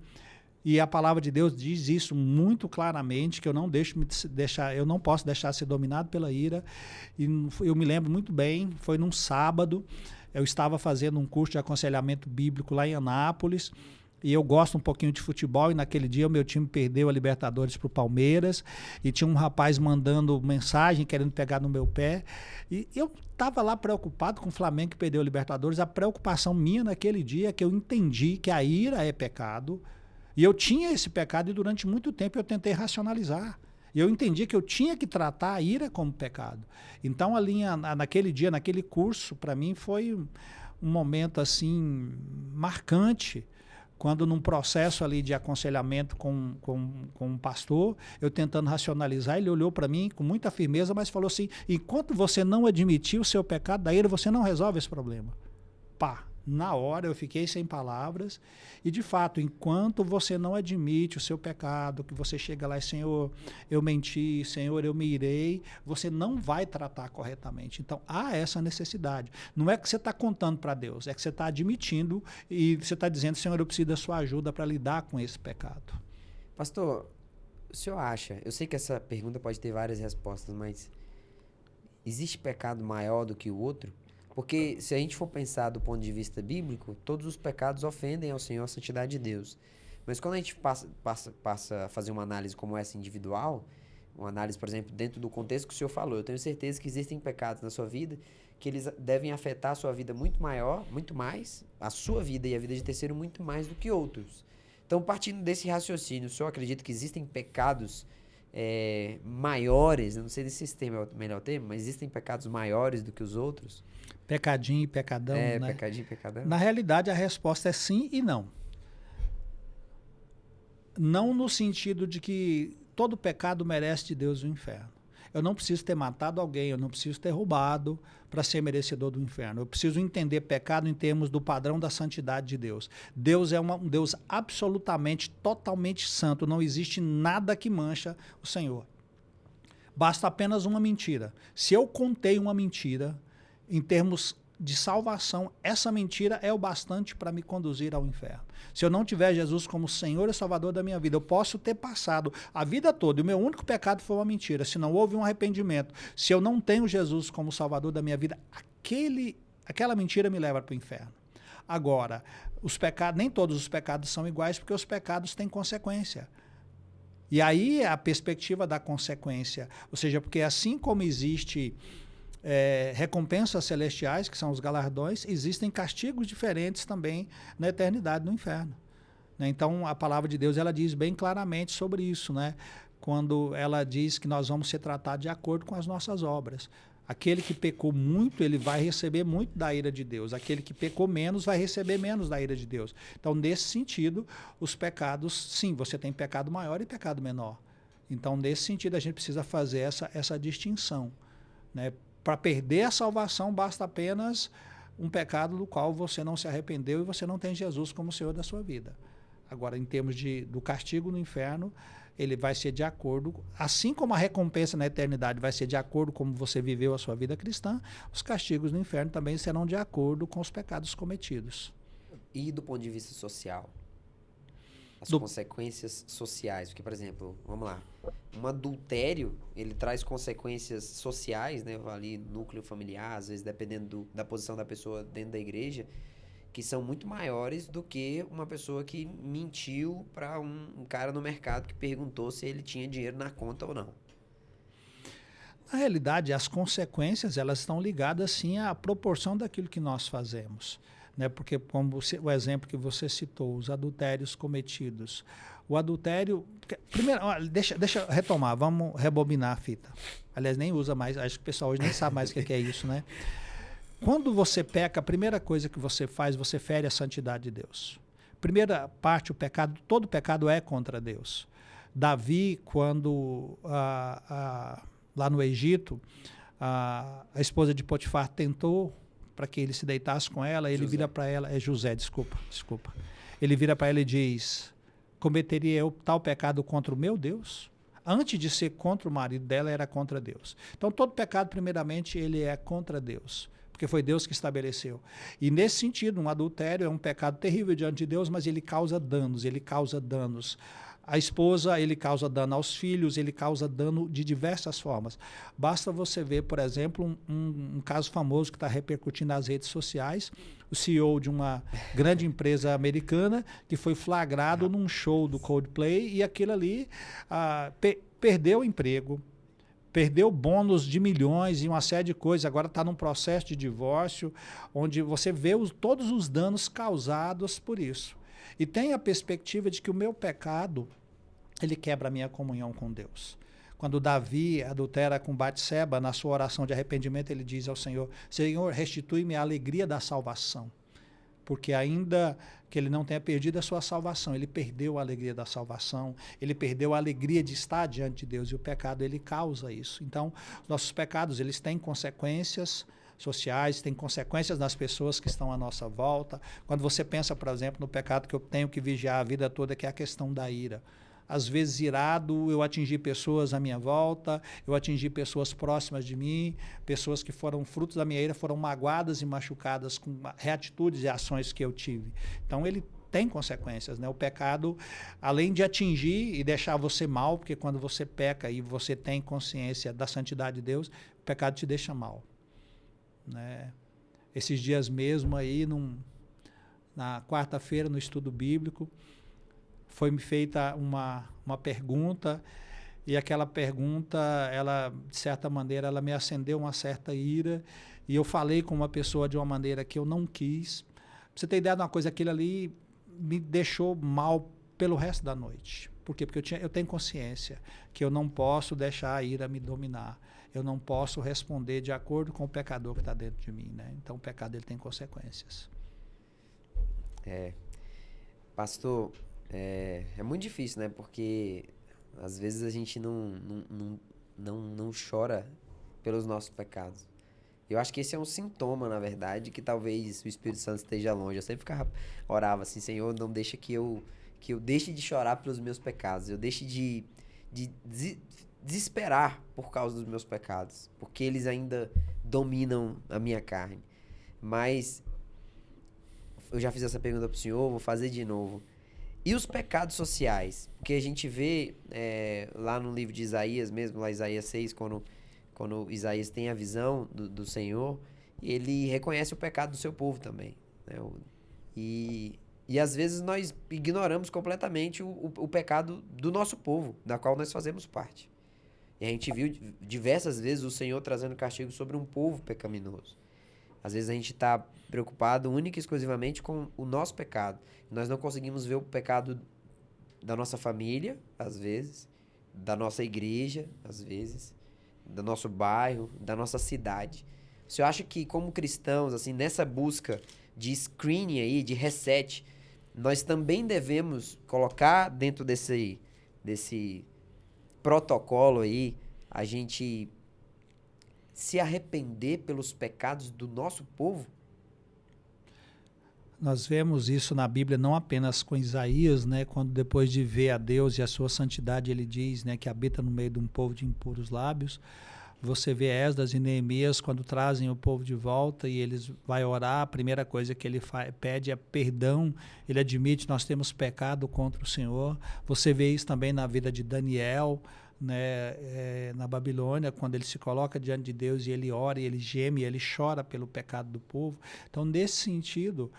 e a palavra de Deus diz isso muito claramente, que eu não posso deixar ser dominado pela ira. E eu me lembro muito bem, foi num sábado, eu estava fazendo um curso de aconselhamento bíblico lá em Anápolis, e eu gosto um pouquinho de futebol, e naquele dia o meu time perdeu a Libertadores para o Palmeiras, e tinha um rapaz mandando mensagem, querendo pegar no meu pé, e eu estava lá preocupado com o Flamengo que perdeu a Libertadores. A preocupação minha naquele dia é que eu entendi que a ira é pecado, e eu tinha esse pecado e durante muito tempo eu tentei racionalizar. E eu entendi que eu tinha que tratar a ira como pecado. Então, naquele dia, naquele curso, para mim foi um momento assim marcante, quando num processo ali de aconselhamento com um pastor, eu tentando racionalizar, ele olhou para mim com muita firmeza, mas falou assim, enquanto você não admitir o seu pecado da ira, você não resolve esse problema. Pá! Na hora eu fiquei sem palavras e, de fato, enquanto você não admite o seu pecado, que você chega lá e, Senhor, eu menti, Senhor, eu me irei, você não vai tratar corretamente. Então, há essa necessidade. Não é que você está contando para Deus, é que você está admitindo e você está dizendo, Senhor, eu preciso da sua ajuda para lidar com esse pecado. Pastor, o senhor acha, eu sei que essa pergunta pode ter várias respostas, mas existe pecado maior do que o outro? Porque se a gente for pensar do ponto de vista bíblico, todos os pecados ofendem ao Senhor, a santidade de Deus. Mas quando a gente passa a fazer uma análise como essa individual, uma análise, por exemplo, dentro do contexto que o senhor falou, eu tenho certeza que existem pecados na sua vida que eles devem afetar a sua vida muito maior, muito mais, a sua vida e a vida de terceiro muito mais do que outros. Então, partindo desse raciocínio, o senhor acredita que existem pecados maiores, eu não sei se esse termo é o melhor termo, mas existem pecados maiores do que os outros? Pecadinho e pecadão, né? Pecadinho e pecadão. Na realidade, a resposta é sim e não. Não no sentido de que todo pecado merece de Deus o inferno. Eu não preciso ter matado alguém, eu não preciso ter roubado para ser merecedor do inferno. Eu preciso entender pecado em termos do padrão da santidade de Deus. Deus é um Deus absolutamente, totalmente santo. Não existe nada que mancha o Senhor. Basta apenas uma mentira. Se eu contei uma mentira, em termos de salvação, essa mentira é o bastante para me conduzir ao inferno. Se eu não tiver Jesus como Senhor e Salvador da minha vida, eu posso ter passado a vida toda, e o meu único pecado foi uma mentira, se não houve um arrependimento, se eu não tenho Jesus como Salvador da minha vida, aquela mentira me leva para o inferno. Agora, nem todos os pecados são iguais, porque os pecados têm consequência. E aí a perspectiva da consequência, ou seja, porque assim como existe recompensas celestiais, que são os galardões, existem castigos diferentes também na eternidade no inferno. Né? Então, a palavra de Deus ela diz bem claramente sobre isso, né? Quando ela diz que nós vamos ser tratados de acordo com as nossas obras. Aquele que pecou muito, ele vai receber muito da ira de Deus. Aquele que pecou menos, vai receber menos da ira de Deus. Então, nesse sentido, os pecados, sim, você tem pecado maior e pecado menor. Então, nesse sentido, a gente precisa fazer essa distinção, né? Para perder a salvação, basta apenas um pecado do qual você não se arrependeu e você não tem Jesus como Senhor da sua vida. Agora, em termos do castigo no inferno, ele vai ser de acordo, assim como a recompensa na eternidade vai ser de acordo com como você viveu a sua vida cristã, os castigos no inferno também serão de acordo com os pecados cometidos. E do ponto de vista social? As consequências sociais, porque, por exemplo, vamos lá, um adultério, ele traz consequências sociais, né, ali, núcleo familiar, às vezes dependendo da posição da pessoa dentro da igreja, que são muito maiores do que uma pessoa que mentiu para um cara no mercado que perguntou se ele tinha dinheiro na conta ou não. Na realidade, as consequências, elas estão ligadas, sim, à proporção daquilo que nós fazemos. Né? Porque, como o exemplo que você citou, os adultérios cometidos. O adultério... Primeiro, deixa eu retomar, vamos rebobinar a fita. Aliás, nem usa mais, acho que o pessoal hoje nem sabe mais o que é isso, né? Quando você peca, a primeira coisa que você faz, você fere a santidade de Deus. Primeira parte, o pecado, todo pecado é contra Deus. Davi, quando lá no Egito, a esposa de Potifar tentou para que ele se deitasse com ela, ele vira para ela, José, desculpa. Ele vira para ela e diz, cometeria eu tal pecado contra o meu Deus? Antes de ser contra o marido dela, era contra Deus. Então, todo pecado, primeiramente, ele é contra Deus, porque foi Deus que estabeleceu. E, nesse sentido, um adultério é um pecado terrível diante de Deus, mas ele causa danos. A esposa, ele causa dano aos filhos, ele causa dano de diversas formas. Basta você ver, por exemplo, um caso famoso que está repercutindo nas redes sociais, o CEO de uma grande empresa americana que foi flagrado num show do Coldplay e aquilo ali perdeu o emprego, perdeu bônus de milhões e uma série de coisas, agora está num processo de divórcio, onde você vê todos os danos causados por isso. E tem a perspectiva de que o meu pecado, ele quebra a minha comunhão com Deus. Quando Davi adultera com Batseba, na sua oração de arrependimento, ele diz ao Senhor, Senhor, restitui-me a alegria da salvação. Porque ainda que ele não tenha perdido a sua salvação, ele perdeu a alegria da salvação, ele perdeu a alegria de estar diante de Deus, e o pecado, ele causa isso. Então, nossos pecados, eles têm consequências sociais, têm consequências nas pessoas que estão à nossa volta. Quando você pensa, por exemplo, no pecado que eu tenho que vigiar a vida toda, que é a questão da ira. Às vezes, irado, eu atingi pessoas à minha volta, eu atingi pessoas próximas de mim, pessoas que foram frutos da minha ira, foram magoadas e machucadas com reatitudes e ações que eu tive. Então, ele tem consequências, né? O pecado, além de atingir e deixar você mal, porque quando você peca e você tem consciência da santidade de Deus, o pecado te deixa mal. Né? Esses dias mesmo aí, na quarta-feira, no estudo bíblico, foi-me feita uma pergunta, e aquela pergunta, ela, de certa maneira, ela me acendeu uma certa ira, e eu falei com uma pessoa de uma maneira que eu não quis. Pra você ter ideia de uma coisa, aquilo ali me deixou mal pelo resto da noite. Por quê? Porque eu tenho consciência que eu não posso deixar a ira me dominar. Eu não posso responder de acordo com o pecador que está dentro de mim, né? Então, o pecado, ele tem consequências. Pastor, é muito difícil, né? Porque às vezes a gente não chora pelos nossos pecados. Eu acho que esse é um sintoma, na verdade, que talvez o Espírito Santo esteja longe. Eu sempre orava assim, Senhor, não deixa que eu deixe de chorar pelos meus pecados. Eu deixe de desesperar por causa dos meus pecados, porque eles ainda dominam a minha carne. Mas eu já fiz essa pergunta pro Senhor, vou fazer de novo. E os pecados sociais? Porque a gente vê lá no livro de Isaías mesmo, lá Isaías 6, quando Isaías tem a visão do Senhor, ele reconhece o pecado do seu povo também. Né? E às vezes nós ignoramos completamente o pecado do nosso povo, da qual nós fazemos parte. E a gente viu diversas vezes o Senhor trazendo castigo sobre um povo pecaminoso. Às vezes a gente está preocupado única e exclusivamente com o nosso pecado. Nós não conseguimos ver o pecado da nossa família, às vezes, da nossa igreja, às vezes, do nosso bairro, da nossa cidade. O senhor acha que, como cristãos, assim, nessa busca de screening aí, de reset, nós também devemos colocar dentro desse protocolo aí, a gente se arrepender pelos pecados do nosso povo? Nós vemos isso na Bíblia não apenas com Isaías, né, quando depois de ver a Deus e a sua santidade, ele diz, né, que habita no meio de um povo de impuros lábios. Você vê Esdras e Neemias quando trazem o povo de volta e eles vai orar, a primeira coisa que ele pede é perdão, ele admite, nós temos pecado contra o Senhor. Você vê isso também na vida de Daniel, né, na Babilônia, quando ele se coloca diante de Deus e ele ora, e ele geme, e ele chora pelo pecado do povo. Então, nesse sentido,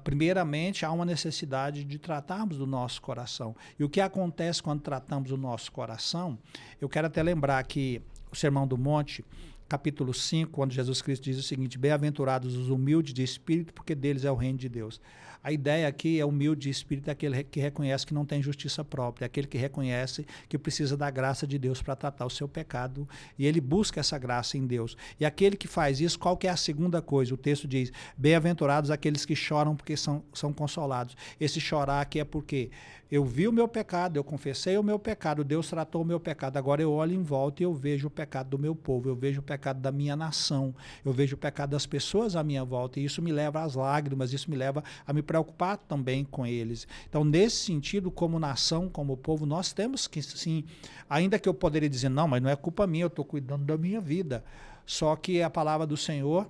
primeiramente, há uma necessidade de tratarmos do nosso coração. E o que acontece quando tratamos o nosso coração, eu quero até lembrar que o Sermão do Monte, capítulo 5, quando Jesus Cristo diz o seguinte: bem-aventurados os humildes de espírito, porque deles é o reino de Deus. A ideia aqui é humilde de espírito, é aquele que reconhece que não tem justiça própria, é aquele que reconhece que precisa da graça de Deus para tratar o seu pecado, e ele busca essa graça em Deus. E aquele que faz isso, qual que é a segunda coisa? O texto diz: bem-aventurados aqueles que choram, porque são consolados. Esse chorar aqui é porque eu vi o meu pecado, eu confessei o meu pecado, Deus tratou o meu pecado, agora eu olho em volta e eu vejo o pecado do meu povo, eu vejo o pecado da minha nação, eu vejo o pecado das pessoas à minha volta, e isso me leva às lágrimas, isso me leva a me preocupar também com eles. Então, nesse sentido, como nação, como povo, nós temos que, sim, ainda que eu poderia dizer, não, mas não é culpa minha, eu estou cuidando da minha vida. Só que a palavra do Senhor,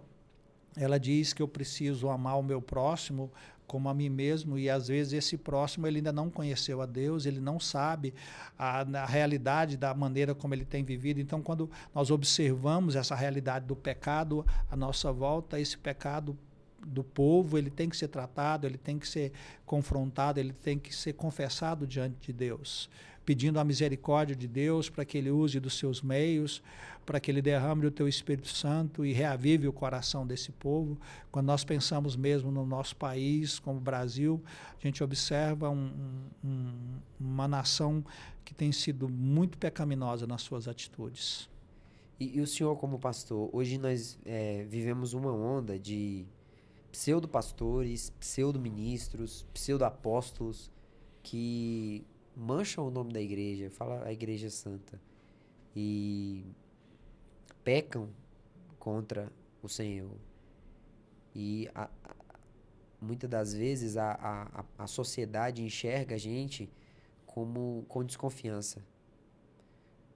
ela diz que eu preciso amar o meu próximo como a mim mesmo, e às vezes esse próximo ele ainda não conheceu a Deus, ele não sabe a realidade da maneira como ele tem vivido. Então, quando nós observamos essa realidade do pecado à nossa volta, esse pecado do povo, ele tem que ser tratado, ele tem que ser confrontado, ele tem que ser confessado diante de Deus, pedindo a misericórdia de Deus para que ele use dos seus meios, para que ele derrame o teu Espírito Santo e reavive o coração desse povo. Quando nós pensamos mesmo no nosso país, como o Brasil, a gente observa uma nação que tem sido muito pecaminosa nas suas atitudes. E o senhor, como pastor, hoje nós vivemos uma onda de pseudo-pastores, pseudo-ministros, pseudo-apóstolos que mancham o nome da igreja, fala a igreja santa, e pecam contra o Senhor. E muitas das vezes a sociedade enxerga a gente com desconfiança.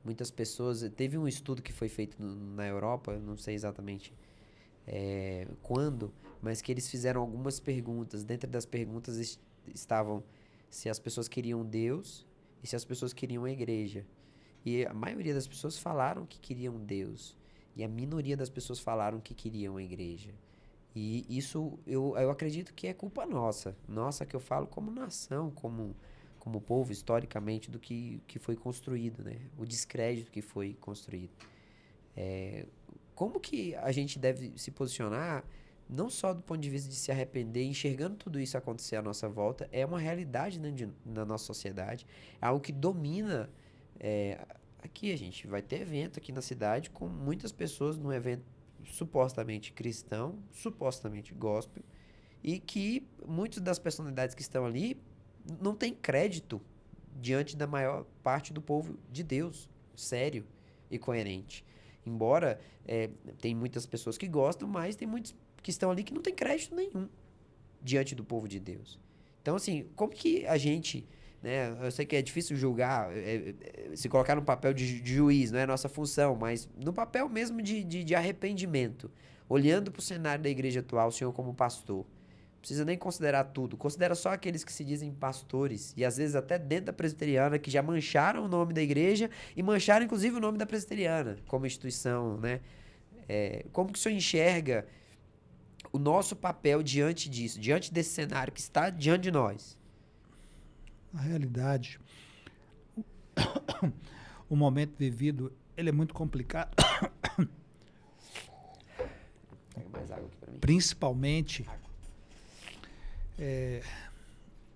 Muitas pessoas... Teve um estudo que foi feito na Europa, não sei exatamente quando, mas que eles fizeram algumas perguntas. Dentro das perguntas estavam se as pessoas queriam Deus e se as pessoas queriam a igreja. E a maioria das pessoas falaram que queriam Deus. E a minoria das pessoas falaram que queriam a igreja. E isso eu acredito que é culpa nossa. Nossa, que eu falo como nação, como povo, historicamente, do que foi construído, né? O descrédito que foi construído. Como que a gente deve se posicionar, não só do ponto de vista de se arrepender, enxergando tudo isso acontecer à nossa volta, é uma realidade na nossa sociedade, é algo que domina. Aqui a gente vai ter evento aqui na cidade com muitas pessoas num evento supostamente cristão, supostamente gospel, e que muitas das personalidades que estão ali não têm crédito diante da maior parte do povo de Deus, sério e coerente. Embora tem muitas pessoas que gostam, mas tem muitos que estão ali que não tem crédito nenhum diante do povo de Deus. Então, assim, como que a gente, né, eu sei que é difícil julgar, se colocar no papel de juiz, não é a nossa função, mas no papel mesmo de arrependimento, olhando para o cenário da igreja atual, o senhor como pastor, não precisa nem considerar tudo, considera só aqueles que se dizem pastores, e às vezes até dentro da presbiteriana, que já mancharam o nome da igreja, e mancharam inclusive o nome da presbiteriana, como instituição, né? Como que o senhor enxerga o nosso papel diante disso, diante desse cenário que está diante de nós? Na realidade, o momento vivido, ele é muito complicado. Pega mais água aqui pra mim. Principalmente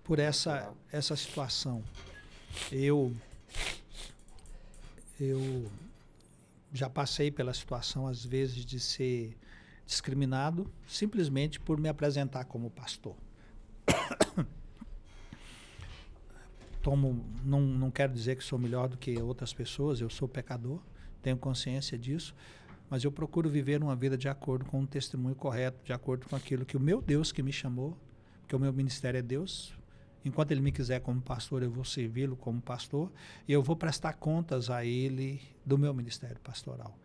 por essa situação. Eu já passei pela situação, às vezes, de ser discriminado simplesmente por me apresentar como pastor. Não quero dizer que sou melhor do que outras pessoas, eu sou pecador, tenho consciência disso, mas eu procuro viver uma vida de acordo com um testemunho correto, de acordo com aquilo que o meu Deus que me chamou, porque o meu ministério é Deus. Enquanto Ele me quiser como pastor, eu vou servi-lo como pastor e eu vou prestar contas a Ele do meu ministério pastoral.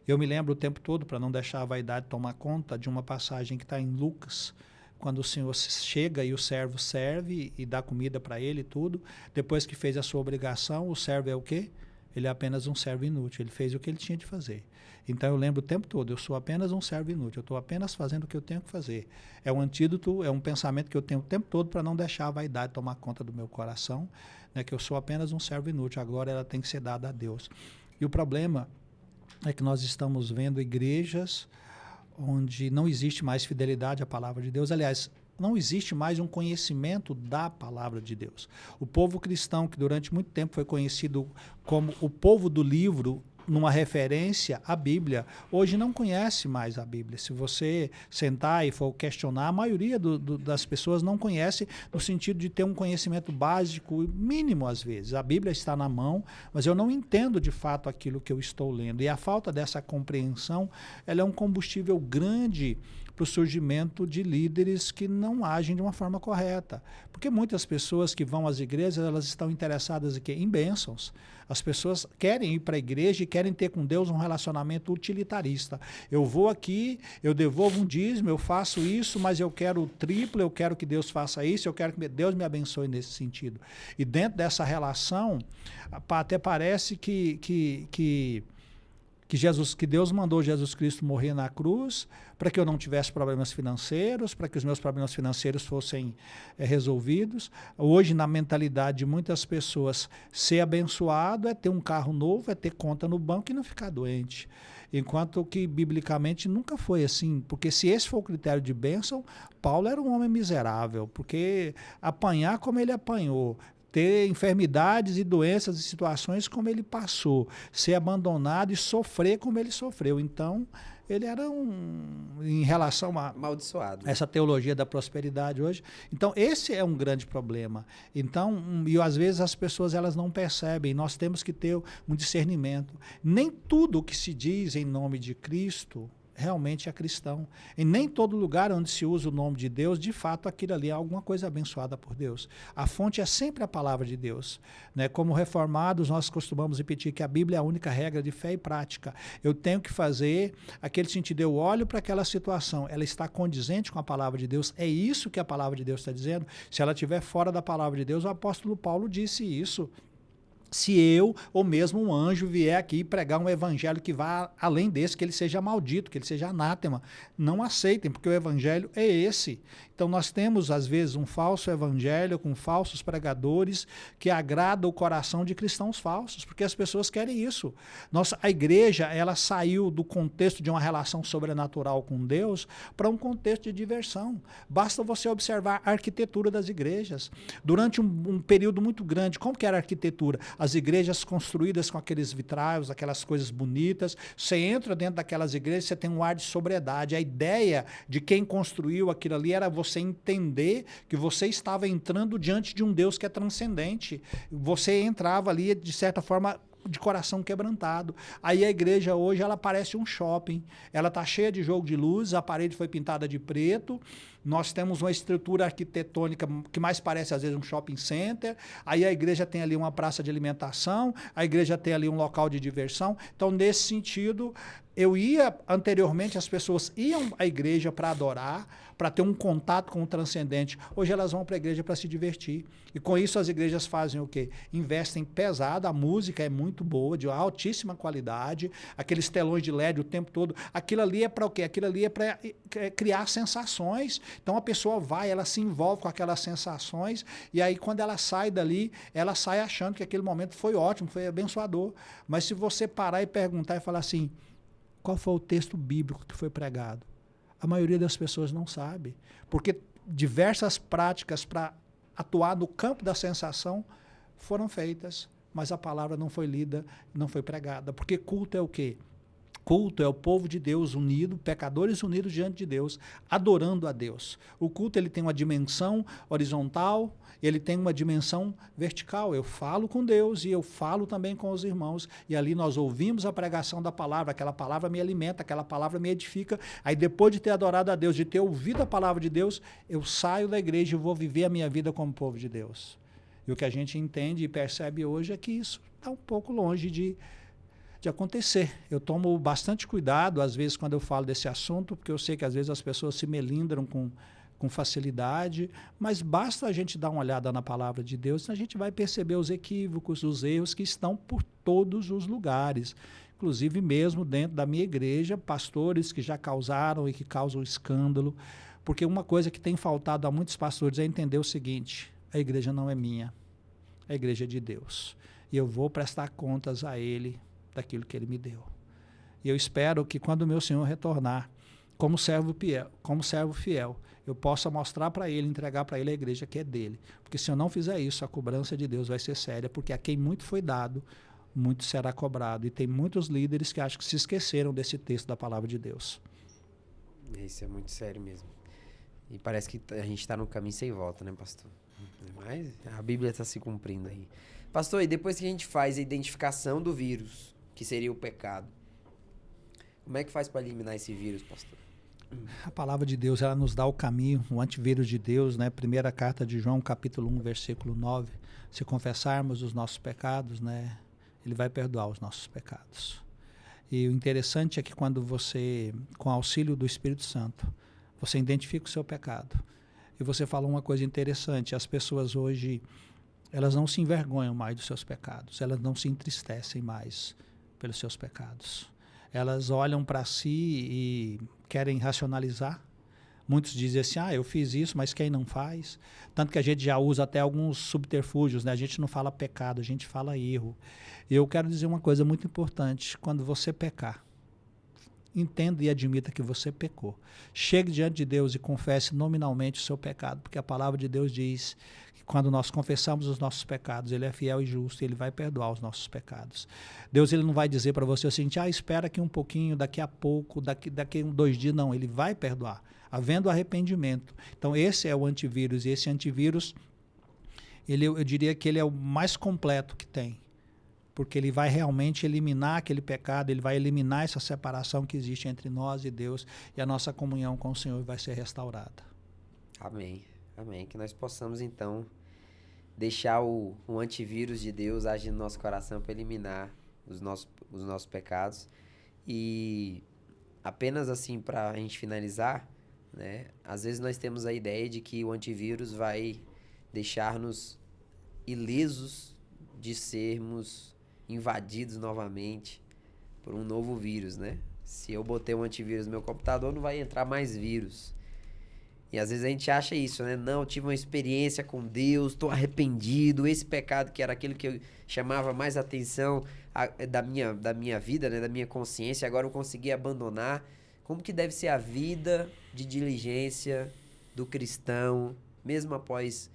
Eu me lembro o tempo todo, para não deixar a vaidade tomar conta, de uma passagem que está em Lucas, quando o Senhor chega e o servo serve e dá comida para ele e tudo. Depois que fez a sua obrigação, o servo é o quê? Ele é apenas um servo inútil, ele fez o que ele tinha de fazer. Então eu lembro o tempo todo, eu sou apenas um servo inútil, eu estou apenas fazendo o que eu tenho que fazer. É um antídoto, é um pensamento que eu tenho o tempo todo para não deixar a vaidade tomar conta do meu coração, né, que eu sou apenas um servo inútil, a glória ela tem que ser dada a Deus. E o problema é que nós estamos vendo igrejas onde não existe mais fidelidade à palavra de Deus. Aliás, não existe mais um conhecimento da palavra de Deus. O povo cristão, que durante muito tempo foi conhecido como o povo do livro, numa referência à Bíblia, hoje não conhece mais a Bíblia. Se você sentar e for questionar, a maioria das pessoas não conhece no sentido de ter um conhecimento básico, mínimo às vezes. A Bíblia está na mão, mas eu não entendo de fato aquilo que eu estou lendo. E a falta dessa compreensão, ela é um combustível grande para o surgimento de líderes que não agem de uma forma correta. Porque muitas pessoas que vão às igrejas, elas estão interessadas em quê? Em bênçãos. As pessoas querem ir para a igreja e querem ter com Deus um relacionamento utilitarista. Eu vou aqui, eu devolvo um dízimo, eu faço isso, mas eu quero o triplo, eu quero que Deus faça isso, eu quero que Deus me abençoe nesse sentido. E dentro dessa relação, até parece que Deus mandou Jesus Cristo morrer na cruz para que eu não tivesse problemas financeiros, para que os meus problemas financeiros fossem resolvidos. Hoje, na mentalidade de muitas pessoas, ser abençoado é ter um carro novo, é ter conta no banco e não ficar doente. Enquanto que, biblicamente, nunca foi assim. Porque se esse for o critério de bênção, Paulo era um homem miserável, porque apanhar como ele apanhou, ter enfermidades e doenças e situações como ele passou, ser abandonado e sofrer como ele sofreu. Então, ele era em relação a amaldiçoado. Essa teologia da prosperidade hoje. Então, esse é um grande problema. Então, e às vezes as pessoas elas não percebem, nós temos que ter um discernimento. Nem tudo o que se diz em nome de Cristo realmente é cristão. Em nem todo lugar onde se usa o nome de Deus, de fato, aquilo ali é alguma coisa abençoada por Deus. A fonte é sempre a palavra de Deus. Né? Como reformados, nós costumamos repetir que a Bíblia é a única regra de fé e prática. Eu tenho que fazer aquele sentido, eu olho para aquela situação, ela está condizente com a palavra de Deus, é isso que a palavra de Deus está dizendo? Se ela estiver fora da palavra de Deus, o apóstolo Paulo disse isso. Se eu ou mesmo um anjo vier aqui pregar um evangelho que vá além desse, que ele seja maldito, que ele seja anátema, não aceitem, porque o evangelho é esse. Então nós temos às vezes um falso evangelho com falsos pregadores que agrada o coração de cristãos falsos, porque as pessoas querem isso. A igreja, ela saiu do contexto de uma relação sobrenatural com Deus para um contexto de diversão. Basta você observar a arquitetura das igrejas. Durante um período muito grande, como que era a arquitetura? As igrejas construídas com aqueles vitrais, aquelas coisas bonitas, você entra dentro daquelas igrejas, você tem um ar de sobriedade. A ideia de quem construiu aquilo ali era você entender que você estava entrando diante de um Deus que é transcendente. Você entrava ali, de certa forma, de coração quebrantado. Aí a igreja hoje, ela parece um shopping. Ela está cheia de jogo de luz, a parede foi pintada de preto, nós temos uma estrutura arquitetônica que mais parece, às vezes, um shopping center. Aí a igreja tem ali uma praça de alimentação, a igreja tem ali um local de diversão. Então, nesse sentido, anteriormente, as pessoas iam à igreja para adorar, para ter um contato com o transcendente. Hoje elas vão para a igreja para se divertir. E com isso as igrejas fazem o quê? Investem pesado, a música é muito boa, de altíssima qualidade, aqueles telões de LED o tempo todo. Aquilo ali é para o quê? Aquilo ali é para criar sensações. Então a pessoa vai, ela se envolve com aquelas sensações, e aí quando ela sai dali, ela sai achando que aquele momento foi ótimo, foi abençoador. Mas se você parar e perguntar e falar assim, qual foi o texto bíblico que foi pregado? A maioria das pessoas não sabe, porque diversas práticas para atuar no campo da sensação foram feitas, mas a palavra não foi lida, não foi pregada. Porque culto é o quê? Culto é o povo de Deus unido, pecadores unidos diante de Deus, adorando a Deus. O culto ele tem uma dimensão horizontal, ele tem uma dimensão vertical. Eu falo com Deus e eu falo também com os irmãos. E ali nós ouvimos a pregação da palavra, aquela palavra me alimenta, aquela palavra me edifica. Aí depois de ter adorado a Deus, de ter ouvido a palavra de Deus, eu saio da igreja e vou viver a minha vida como povo de Deus. E o que a gente entende e percebe hoje é que isso está um pouco longe de acontecer. Eu tomo bastante cuidado, às vezes, quando eu falo desse assunto, porque eu sei que às vezes as pessoas se melindram com facilidade, mas basta a gente dar uma olhada na palavra de Deus, a gente vai perceber os equívocos, os erros que estão por todos os lugares. Inclusive mesmo dentro da minha igreja, pastores que já causaram e que causam escândalo, porque uma coisa que tem faltado a muitos pastores é entender o seguinte: a igreja não é minha, a igreja é de Deus. E eu vou prestar contas a Ele daquilo que Ele me deu. E eu espero que quando o meu Senhor retornar, como servo fiel, eu possa mostrar para ele, entregar para ele a igreja que é dele. Porque se eu não fizer isso, a cobrança de Deus vai ser séria, porque a quem muito foi dado, muito será cobrado. E tem muitos líderes que acho que se esqueceram desse texto da palavra de Deus. Isso é muito sério mesmo. E parece que a gente está no caminho sem volta, né, pastor? Mas a Bíblia está se cumprindo aí. Pastor, e depois que a gente faz a identificação do vírus, que seria o pecado, como é que faz para eliminar esse vírus, pastor? A palavra de Deus, ela nos dá o caminho, o antivírus de Deus, né? Primeira carta de João, capítulo 1, versículo 9. Se confessarmos os nossos pecados, né? Ele vai perdoar os nossos pecados. E o interessante é que quando você, com auxílio do Espírito Santo, você identifica o seu pecado. E você fala uma coisa interessante, as pessoas hoje, elas não se envergonham mais dos seus pecados, elas não se entristecem mais pelos seus pecados. Elas olham para si e querem racionalizar. Muitos dizem assim, eu fiz isso, mas quem não faz? Tanto que a gente já usa até alguns subterfúgios, né? A gente não fala pecado, a gente fala erro. E eu quero dizer uma coisa muito importante, quando você pecar, entenda e admita que você pecou. Chegue diante de Deus e confesse nominalmente o seu pecado, porque a palavra de Deus diz que quando nós confessamos os nossos pecados, Ele é fiel e justo, Ele vai perdoar os nossos pecados. Deus, Ele não vai dizer para você o seguinte, espera aqui um pouquinho, daqui a pouco, daqui 2 dias, não, Ele vai perdoar, havendo arrependimento. Então esse é o antivírus, e esse antivírus, eu diria que ele é o mais completo que tem, porque ele vai realmente eliminar aquele pecado, ele vai eliminar essa separação que existe entre nós e Deus, e a nossa comunhão com o Senhor vai ser restaurada. Amém. Amém. Que nós possamos, então, deixar o antivírus de Deus agir no nosso coração para eliminar os nossos pecados. E apenas assim, para a gente finalizar, né? Às vezes nós temos a ideia de que o antivírus vai deixar-nos ilesos de sermos invadidos novamente por um novo vírus, né? Se eu botei um antivírus no meu computador, não vai entrar mais vírus. E às vezes a gente acha isso, né? Não, eu tive uma experiência com Deus, estou arrependido, esse pecado que era aquilo que eu chamava mais atenção da minha vida, né? Da minha consciência, agora eu consegui abandonar. Como que deve ser a vida de diligência do cristão, mesmo após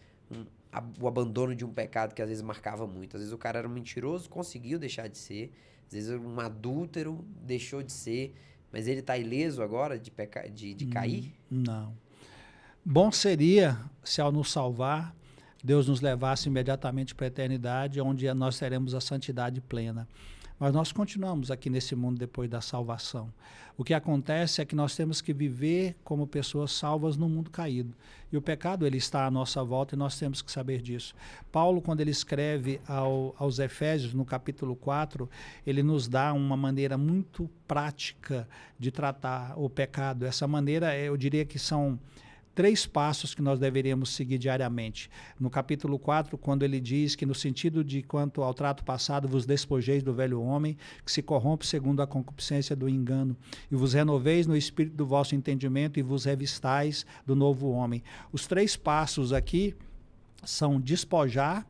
o abandono de um pecado que às vezes marcava muito? Às vezes o cara era um mentiroso, conseguiu deixar de ser. Às vezes um adúltero deixou de ser. Mas ele está ileso agora de cair? Não. Bom seria se ao nos salvar, Deus nos levasse imediatamente para a eternidade, onde nós teremos a santidade plena. Mas nós continuamos aqui nesse mundo depois da salvação. O que acontece é que nós temos que viver como pessoas salvas no mundo caído. E o pecado, ele está à nossa volta e nós temos que saber disso. Paulo, quando ele escreve aos Efésios, no capítulo 4, ele nos dá uma maneira muito prática de tratar o pecado. Essa maneira, eu diria que são 3 passos que nós deveríamos seguir diariamente. No capítulo 4, quando ele diz que no sentido de quanto ao trato passado vos despojeis do velho homem, que se corrompe segundo a concupiscência do engano, e vos renoveis no espírito do vosso entendimento e vos revistais do novo homem. Os 3 passos aqui são despojar,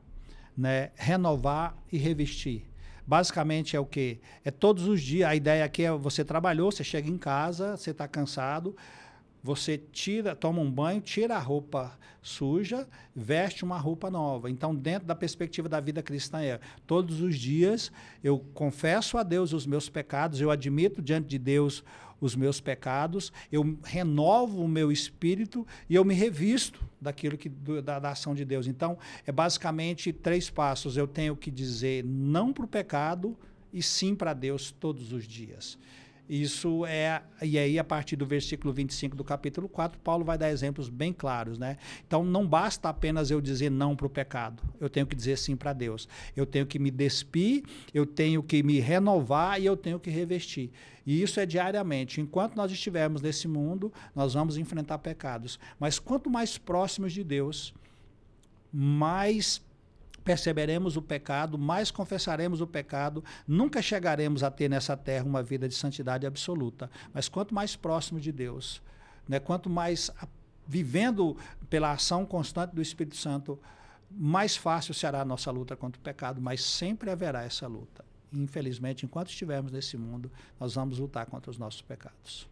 né, renovar e revestir. Basicamente é o quê? É todos os dias. A ideia aqui é você trabalhou, você chega em casa, você está cansado, você toma um banho, tira a roupa suja, veste uma roupa nova. Então, dentro da perspectiva da vida cristã, todos os dias eu confesso a Deus os meus pecados, eu admito diante de Deus os meus pecados, eu renovo o meu espírito e eu me revisto daquilo da ação de Deus. Então, é basicamente 3 passos. Eu tenho que dizer não para o pecado e sim para Deus todos os dias. Isso e aí a partir do versículo 25 do capítulo 4, Paulo vai dar exemplos bem claros, né? Então não basta apenas eu dizer não para o pecado, eu tenho que dizer sim para Deus. Eu tenho que me despir, eu tenho que me renovar e eu tenho que revestir. E isso é diariamente. Enquanto nós estivermos nesse mundo, nós vamos enfrentar pecados. Mas quanto mais próximos de Deus, mais perceberemos o pecado, mais confessaremos o pecado, nunca chegaremos a ter nessa terra uma vida de santidade absoluta. Mas quanto mais próximo de Deus, né, quanto mais vivendo pela ação constante do Espírito Santo, mais fácil será a nossa luta contra o pecado, mas sempre haverá essa luta. infelizmente, enquanto estivermos nesse mundo, nós vamos lutar contra os nossos pecados.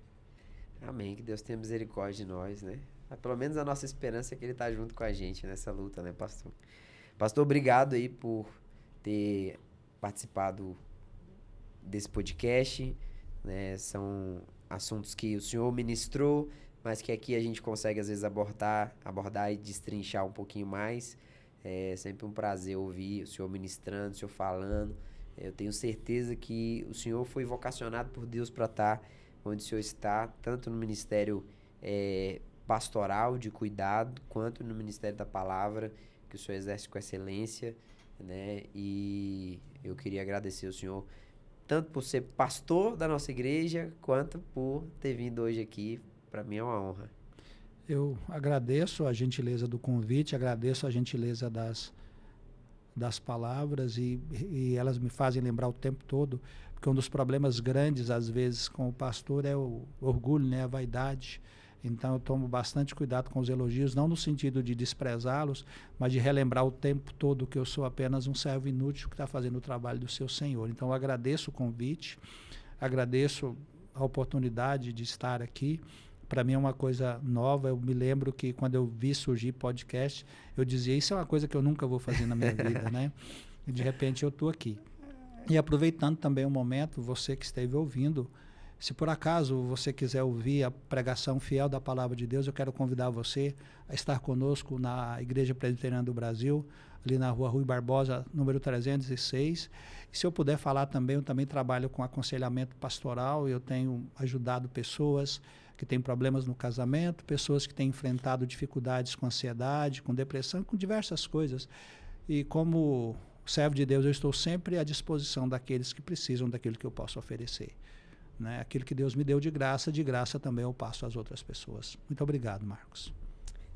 Amém. Que Deus tenha misericórdia de nós, né? Pelo menos a nossa esperança é que Ele está junto com a gente nessa luta, né, pastor? Pastor, obrigado aí por ter participado desse podcast, né? São assuntos que o senhor ministrou, mas que aqui a gente consegue às vezes abordar e destrinchar um pouquinho mais. É sempre um prazer ouvir o senhor ministrando, o senhor falando. Eu tenho certeza que o senhor foi vocacionado por Deus para estar onde o senhor está, tanto no ministério pastoral, de cuidado, quanto no ministério da palavra, que o senhor exerce com excelência, né? E eu queria agradecer ao senhor, tanto por ser pastor da nossa igreja, quanto por ter vindo hoje aqui. Para mim é uma honra. Eu agradeço a gentileza do convite, agradeço a gentileza das palavras e elas me fazem lembrar o tempo todo, porque um dos problemas grandes, às vezes, com o pastor é o orgulho, né, a vaidade. Então eu tomo bastante cuidado com os elogios, não no sentido de desprezá-los, mas de relembrar o tempo todo que eu sou apenas um servo inútil que está fazendo o trabalho do seu Senhor. Então eu agradeço o convite, agradeço a oportunidade de estar aqui. Para mim é uma coisa nova. Eu me lembro que quando eu vi surgir podcast, eu dizia, isso é uma coisa que eu nunca vou fazer na minha vida, né? E de repente eu estou aqui. E aproveitando também o momento, você que esteve ouvindo, se por acaso você quiser ouvir a pregação fiel da Palavra de Deus, eu quero convidar você a estar conosco na Igreja Presbiteriana do Brasil, ali na Rua Rui Barbosa, número 306. E se eu puder falar também, eu também trabalho com aconselhamento pastoral, eu tenho ajudado pessoas que têm problemas no casamento, pessoas que têm enfrentado dificuldades com ansiedade, com depressão, com diversas coisas. E como servo de Deus, eu estou sempre à disposição daqueles que precisam daquilo que eu posso oferecer. Né? Aquilo que Deus me deu de graça também eu passo às outras pessoas. Muito obrigado, Marcos.